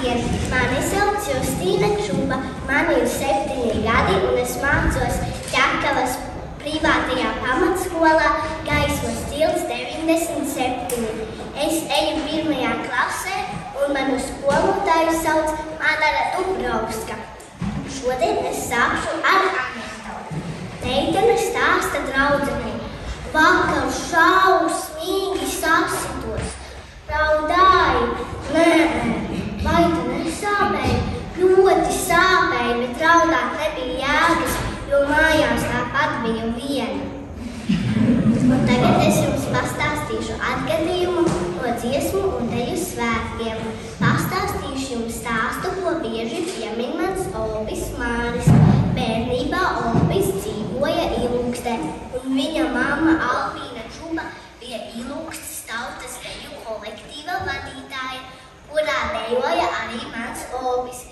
Labdien! Mani sauc Justīna Čuba, man ir 7 gadi un es mācos Ķekavas privātajā pamatskolā Gaismas tilts 97. Es eju 1. klasē un manu skolotāju sauc Madara Dubrovska. Šodien es sākšu ar anekdoti. Meitene stāsta draudzenei. Vakar šausmīgi sasitos. Raudāju. Nē, vai tu nesāpēji? Ļoti sāpēji, bet raudāt nebija jēgas, jo mājās tāpat biju viena. Un tagad es jums pastāstīšu atgadījumu no dziesmu un deju svētkiem. Pastāstīšu jums stāstu, ko bieži piemin mans opis Māris. Bērnībā opis dzīvoja Ilūkstē, un viņa mamma Alvīna Čuba bija Ilūkstes tautas deju kolektīva vadītāja, kurā dejoja arī mans opis.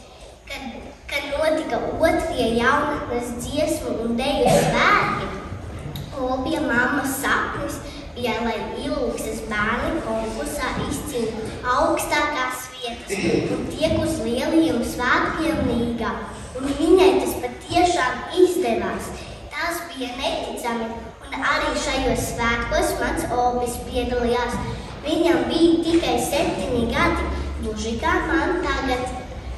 Kad notika 2. jaunatnes dziesmu un deju svētki, opja mammas sapnis bija, lai Ilūkstes bērni konkursā izcīna augstākās vietas un tiek uz lielajiem svētkiem Rīgā. Un viņai tas patiešām izdevās. Tas bija neticami, un arī šajos svētkos mans opis piedalījās. Viņam bija tikai 7 gadi, gluži kā man tagad.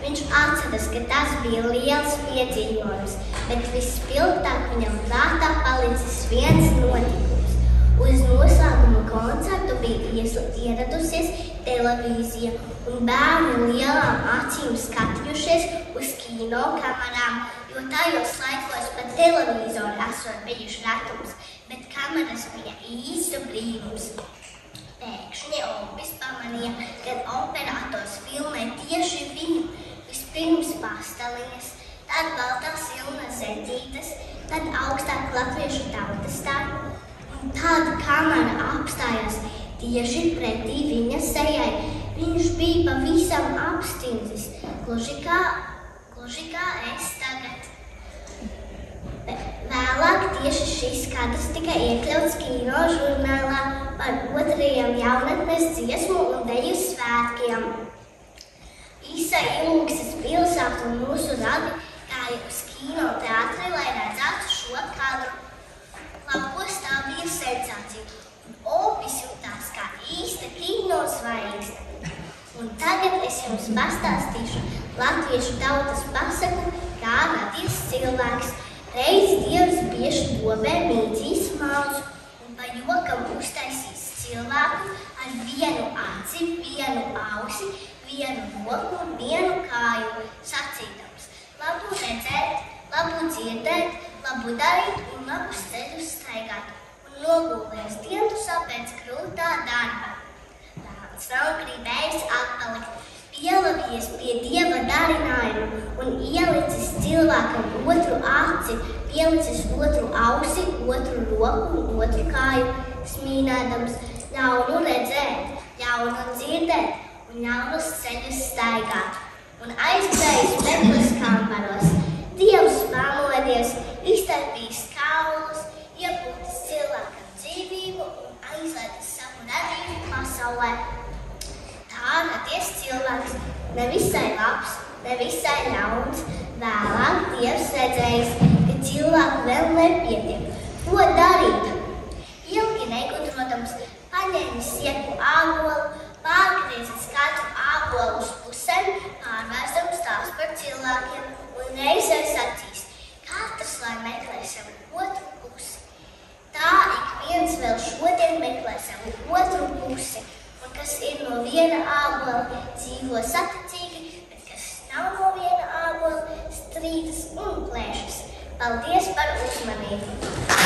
Viņš atceras, ka tas bija liels piedzīvojums, bet vispilgtāk viņam prātā palicis viens notikums. Uz noslēguma koncertu bija ieradusies televīzija, un bērni lielām acīm skatījušies uz kino kamerām, jo tajos laikos pat televizoru esot bijuši retums, bet kameras bija īstu brīnums. Pēkšņi opis pamanīja, kad operators filmē tieši viņu. Vispirms pastaliņas, tad baltās silnas zeķītes, tad augstāk latviešu tautas stāvu, un tad kamera apstājās tieši pretī viņa sejai. Viņš bija pavisam apstindzis, gluži kā es tagad. Vēlāk tieši šis kadrs tika iekļauts kino žurnālā par 2. jaunatnes dziesmu un deju svētkiem. Visa Ilūkstes pilsēta un mūsu radi gāja uz kino teātri, lai redzētu šo kadru. Lapos tā bija sensācija, un opis jutās kā īsta kino zvaigzne. Un tagad es jums pastāstīšu latviešu tautas pasaku, kā radies cilvēks. Reiz Dievs bieži dobē mīdzīs mazu un pa jokam uztaisīs cilvēku ar vienu aci, vienu ausi, vienu roku un vienu kāju, sacīdams: labu redzēt, labu dzirdēt, labu darīt un labus ceļus staigāt, un nogulēs dienas pēc krūtā darba. Tāds nav gribējis atpalikt, pielavies pie Dieva darinājuma un ielicis cilvēkam otru aci, pielicis otru ausi, otru roku un otru kāju, smīnēdams: ļaunu redzēt, ļaunu dzirdēt un ļaunus ceļus staigāt. Un aizgājis meklas kambaros. Dievs pamodies, iztaipījis kaulus, iepūtis cilvēkam dzīvību un aizlaidis savu radību pasaulē. Tā radies cilvēks, nevisai labs, nevisai ļauns. Vēlāk Dievs redzējis, ka cilvēku vēl nepietiek. Ko darīt? Ilgi negudrodams, paņēmis sieku ābolu, pārgriezis katru ābolu uz pusēm, pārvērstams tās par cilvēkiem un reizē sacīs: katrs lai meklē savu otru pusi. Tā ik viens vēl šodien meklē savu otru pusi, un kas ir no viena ābola, dzīvo saticīgi, bet kas nav no viena ābola, strīdas un plēšas. Paldies par uzmanību!